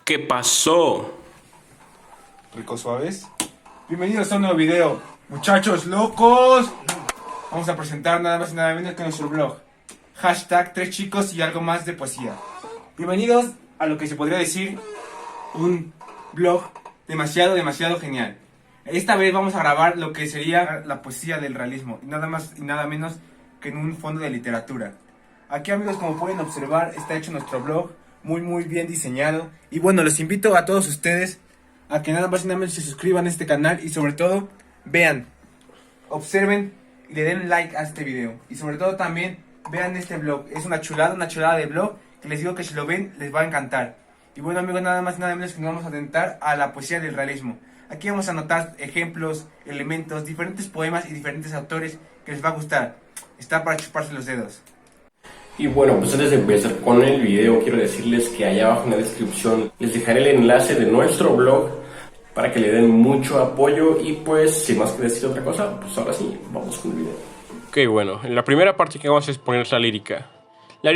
¿Qué pasó? Ricos suaves. Bienvenidos a un nuevo video. Muchachos locos. Vamos a presentar nada más y nada menos que nuestro blog. Hashtag 3 chicos y algo más de poesía. Bienvenidos a lo que se podría decir un blog demasiado genial. Esta vez vamos a grabar lo que sería la poesía del realismo. Y nada más y nada menos que en un fondo de literatura. Aquí, amigos, como pueden observar, está hecho nuestro blog. Muy bien diseñado. Y bueno, les invito a todos ustedes a que nada más y nada menos se suscriban a este canal. Y sobre todo, vean, observen y le den like a este video. Y sobre todo también, vean este blog. Es una chulada de blog, que les digo que si lo ven, les va a encantar. Y bueno, amigos, nada más y nada menos que nos vamos a adentar a la poesía del realismo. Aquí vamos a anotar ejemplos, elementos, diferentes poemas y diferentes autores que les va a gustar. Está para chuparse los dedos. Y bueno, pues antes de empezar con el video, quiero decirles que allá abajo en la descripción les dejaré el enlace de nuestro blog para que le den mucho apoyo. Y pues, sin más que decir otra cosa, pues ahora sí, vamos con el video. Ok, bueno, en la primera parte que vamos a exponer es la lírica. La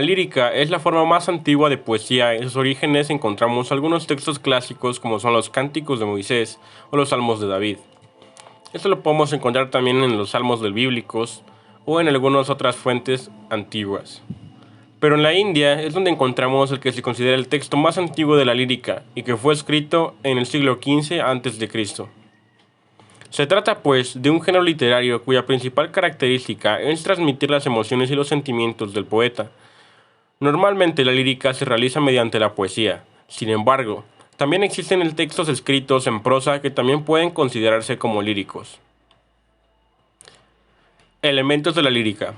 lírica es la forma más antigua de poesía. En sus orígenes encontramos algunos textos clásicos como son los Cánticos de Moisés o los Salmos de David. Esto lo podemos encontrar también en los Salmos del Bíblicos o en algunas otras fuentes antiguas. Pero en la India es donde encontramos el que se considera el texto más antiguo de la lírica y que fue escrito en el siglo XV a.C. Se trata pues de un género literario cuya principal característica es transmitir las emociones y los sentimientos del poeta. Normalmente la lírica se realiza mediante la poesía. Sin embargo, también existen textos escritos en prosa que también pueden considerarse como líricos. Elementos de la lírica.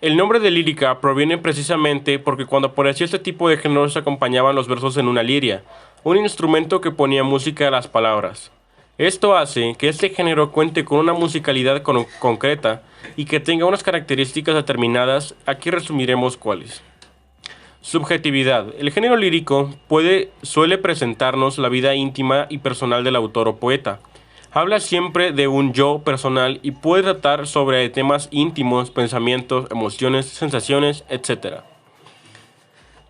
El nombre de lírica proviene precisamente porque cuando apareció este tipo de género se acompañaban los versos en una liria, un instrumento que ponía música a las palabras. Esto hace que este género cuente con una musicalidad concreta y que tenga unas características determinadas. Aquí resumiremos cuáles. Subjetividad. El género lírico suele presentarnos la vida íntima y personal del autor o poeta. Habla siempre de un yo personal y puede tratar sobre temas íntimos, pensamientos, emociones, sensaciones, etc.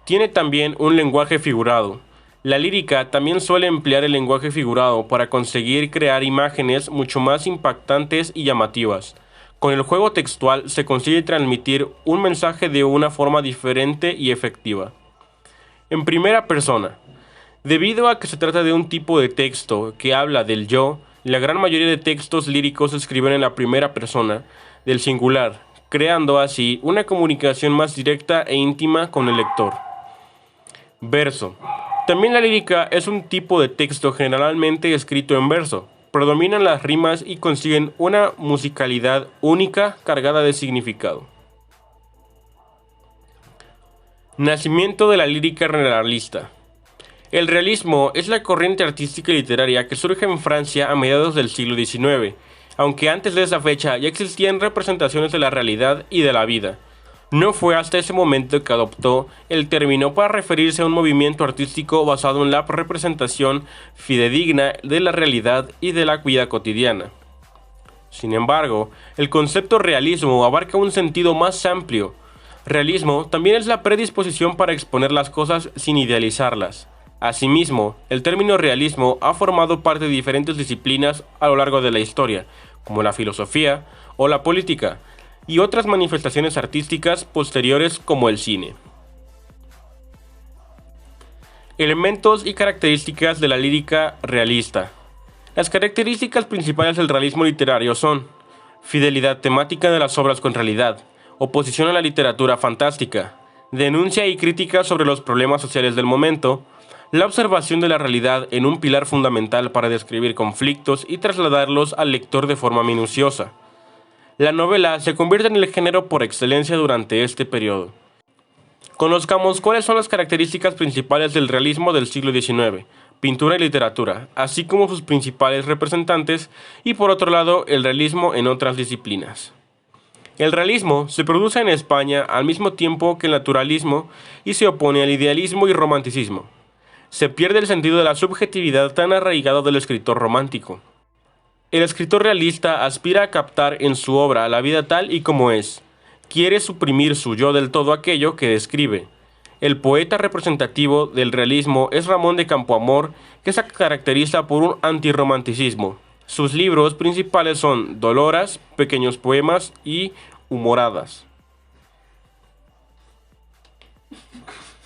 Tiene también un lenguaje figurado. La lírica también suele emplear el lenguaje figurado para conseguir crear imágenes mucho más impactantes y llamativas. Con el juego textual se consigue transmitir un mensaje de una forma diferente y efectiva. En primera persona. Debido a que se trata de un tipo de texto que habla del yo, la gran mayoría de textos líricos se escriben en la primera persona, del singular, creando así una comunicación más directa e íntima con el lector. Verso. También la lírica es un tipo de texto generalmente escrito en verso. Predominan las rimas y consiguen una musicalidad única cargada de significado. Nacimiento de la lírica realista. El realismo es la corriente artística y literaria que surge en Francia a mediados del siglo XIX, aunque antes de esa fecha ya existían representaciones de la realidad y de la vida. No fue hasta ese momento que adoptó el término para referirse a un movimiento artístico basado en la representación fidedigna de la realidad y de la vida cotidiana. Sin embargo, el concepto realismo abarca un sentido más amplio. Realismo también es la predisposición para exponer las cosas sin idealizarlas. Asimismo, el término realismo ha formado parte de diferentes disciplinas a lo largo de la historia, como la filosofía o la política, y otras manifestaciones artísticas posteriores como el cine. Elementos y características de la lírica realista. Las características principales del realismo literario son: fidelidad temática de las obras con realidad, oposición a la literatura fantástica, denuncia y crítica sobre los problemas sociales del momento, la observación de la realidad en un pilar fundamental para describir conflictos y trasladarlos al lector de forma minuciosa. La novela se convierte en el género por excelencia durante este periodo. Conozcamos cuáles son las características principales del realismo del siglo XIX, pintura y literatura, así como sus principales representantes, y por otro lado, el realismo en otras disciplinas. El realismo se produce en España al mismo tiempo que el naturalismo y se opone al idealismo y romanticismo. Se pierde el sentido de la subjetividad tan arraigado del escritor romántico. El escritor realista aspira a captar en su obra la vida tal y como es. Quiere suprimir su yo del todo aquello que describe. El poeta representativo del realismo es Ramón de Campoamor, que se caracteriza por un antirromanticismo. Sus libros principales son Doloras, Pequeños Poemas y Humoradas.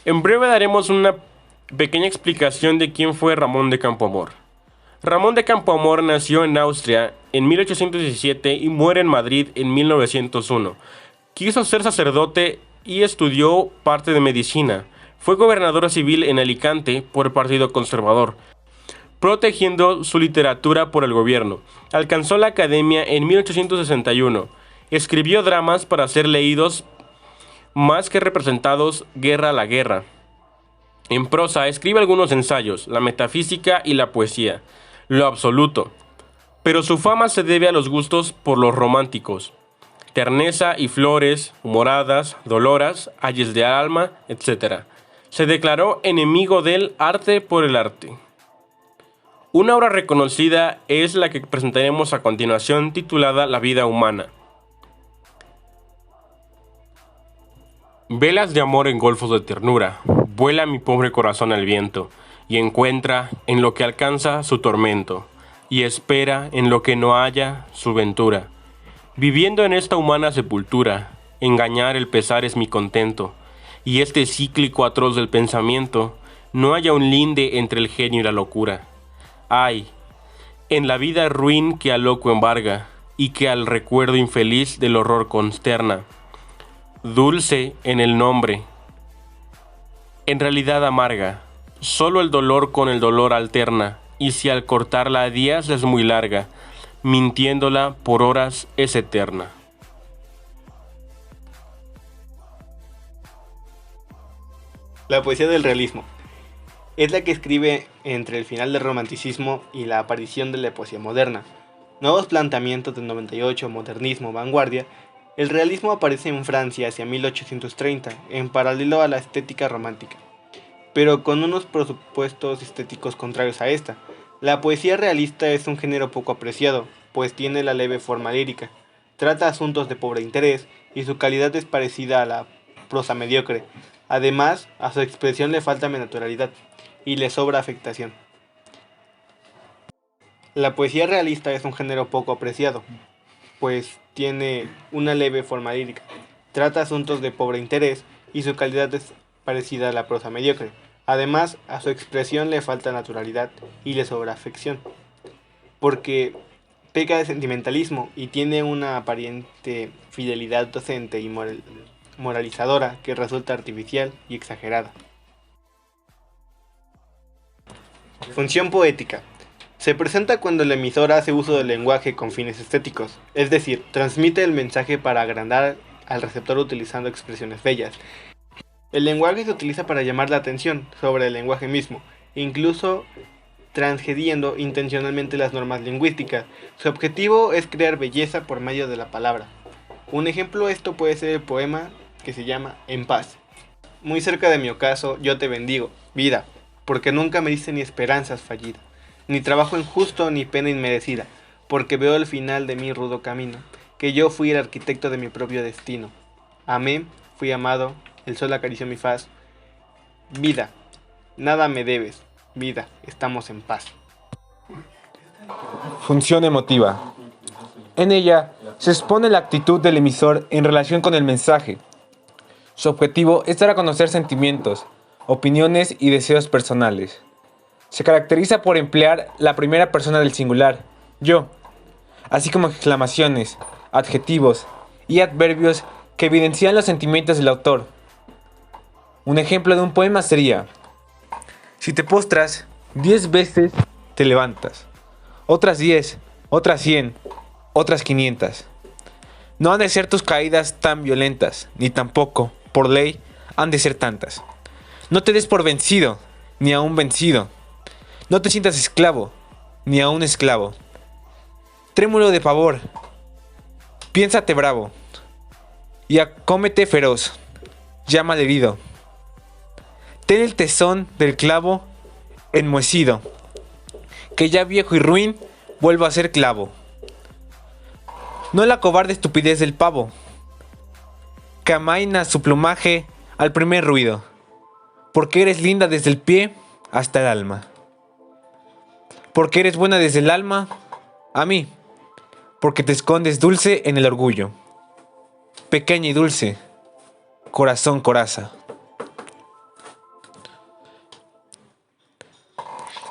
En breve daremos una pequeña explicación de quién fue Ramón de Campoamor. Ramón de Campoamor nació en Austria en 1817 y muere en Madrid en 1901. Quiso ser sacerdote y estudió parte de medicina. Fue gobernador civil en Alicante por el Partido Conservador, protegiendo su literatura por el gobierno. Alcanzó la academia en 1861. Escribió dramas para ser leídos más que representados. Guerra a la guerra. En prosa escribe algunos ensayos, la metafísica y la poesía, lo absoluto. Pero su fama se debe a los gustos por los románticos. Terneza y flores, humoradas, doloras, ayes de alma, etc. Se declaró enemigo del arte por el arte. Una obra reconocida es la que presentaremos a continuación, titulada La vida humana. Velas de amor en golfos de ternura, vuela mi pobre corazón al viento, y encuentra en lo que alcanza su tormento, y espera en lo que no haya su ventura. Viviendo en esta humana sepultura, engañar el pesar es mi contento, y este cíclico atroz del pensamiento, no haya un linde entre el genio y la locura. Ay, en la vida ruin que al loco embarga, y que al recuerdo infeliz del horror consterna. Dulce en el nombre, en realidad amarga, solo el dolor con el dolor alterna, y si al cortarla a días es muy larga, mintiéndola por horas es eterna. La poesía del realismo es la que escribe entre el final del romanticismo y la aparición de la poesía moderna. Nuevos planteamientos del 98, modernismo, vanguardia. El realismo aparece en Francia hacia 1830, en paralelo a la estética romántica, pero con unos presupuestos estéticos contrarios a esta. La poesía realista es un género poco apreciado, pues tiene la leve forma lírica, trata asuntos de pobre interés y su calidad es parecida a la prosa mediocre. Además, a su expresión le falta naturalidad y le sobra afectación. La poesía realista es un género poco apreciado, pues tiene una leve forma lírica, trata asuntos de pobre interés y su calidad es parecida a la prosa mediocre. Además, a su expresión le falta naturalidad y le sobra afección, porque peca de sentimentalismo y tiene una aparente fidelidad docente y moralizadora que resulta artificial y exagerada. Función poética. Se presenta cuando el emisor hace uso del lenguaje con fines estéticos, es decir, transmite el mensaje para agrandar al receptor utilizando expresiones bellas. El lenguaje se utiliza para llamar la atención sobre el lenguaje mismo, incluso transgrediendo intencionalmente las normas lingüísticas. Su objetivo es crear belleza por medio de la palabra. Un ejemplo de esto puede ser el poema que se llama En paz. Muy cerca de mi ocaso, yo te bendigo, vida, porque nunca me diste ni esperanzas fallidas, ni trabajo injusto ni pena inmerecida, porque veo el final de mi rudo camino, que yo fui el arquitecto de mi propio destino. Amé, fui amado, el sol acarició mi faz. Vida, nada me debes, vida, estamos en paz. Función emotiva. En ella se expone la actitud del emisor en relación con el mensaje. Su objetivo es dar a conocer sentimientos, opiniones y deseos personales. Se caracteriza por emplear la primera persona del singular, yo, así como exclamaciones, adjetivos y adverbios que evidencian los sentimientos del autor. Un ejemplo de un poema sería: si te postras 10 veces, te levantas. Otras 10, otras 100, otras 500. No han de ser tus caídas tan violentas, ni tampoco, por ley, han de ser tantas. No te des por vencido, ni aún vencido. No te sientas esclavo, ni aún esclavo. Trémulo de pavor, piénsate bravo, y acómete feroz, ya malherido. Ten el tesón del clavo enmohecido, que ya viejo y ruin vuelva a ser clavo. No la cobarde estupidez del pavo, que amaina su plumaje al primer ruido. porque eres linda desde el pie hasta el alma. Porque eres buena desde el alma a mí, porque te escondes dulce en el orgullo. Pequeña y dulce, corazón coraza.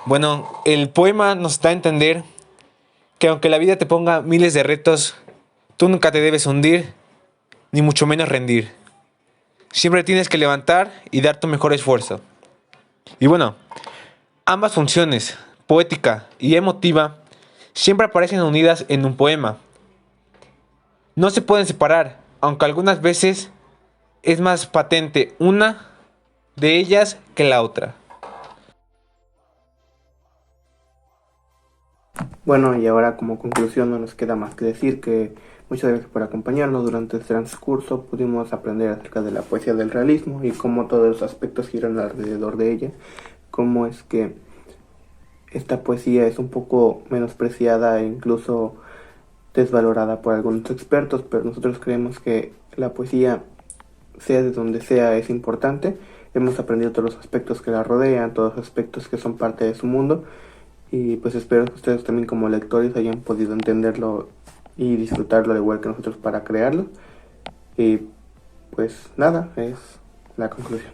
Bueno, el poema nos da a entender que aunque la vida te ponga miles de retos, tú nunca te debes hundir, ni mucho menos rendir. Siempre tienes que levantar y dar tu mejor esfuerzo. Y bueno, ambas funciones, poética y emotiva, siempre aparecen unidas en un poema. No se pueden separar, aunque algunas veces es más patente una de ellas que la otra. Bueno, y ahora como conclusión no nos queda más que decir que muchas gracias por acompañarnos durante este transcurso. Pudimos aprender acerca de la poesía del realismo y cómo todos los aspectos giran alrededor de ella. Cómo es que esta poesía es un poco menospreciada e incluso desvalorada por algunos expertos, pero nosotros creemos que la poesía, sea de donde sea, es importante. Hemos aprendido todos los aspectos que la rodean, todos los aspectos que son parte de su mundo. Y pues espero que ustedes también como lectores hayan podido entenderlo y disfrutarlo al igual que nosotros para crearlo. Y pues nada, es la conclusión.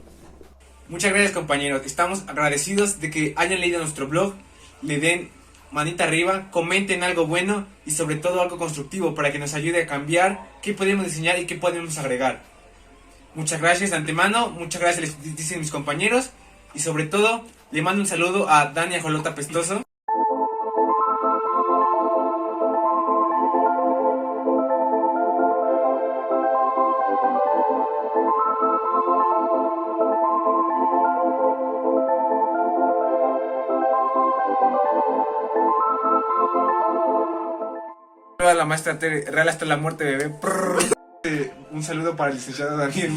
Muchas gracias, compañeros. Estamos agradecidos de que hayan leído nuestro blog, le den manita arriba, comenten algo bueno y sobre todo algo constructivo para que nos ayude a cambiar qué podemos diseñar y qué podemos agregar. Muchas gracias de antemano, muchas gracias les dicen mis compañeros y sobre todo le mando un saludo a Dani Ajolota Pestoso. A la maestra Tere, real hasta la muerte, bebé. Un saludo para el licenciado Daniel.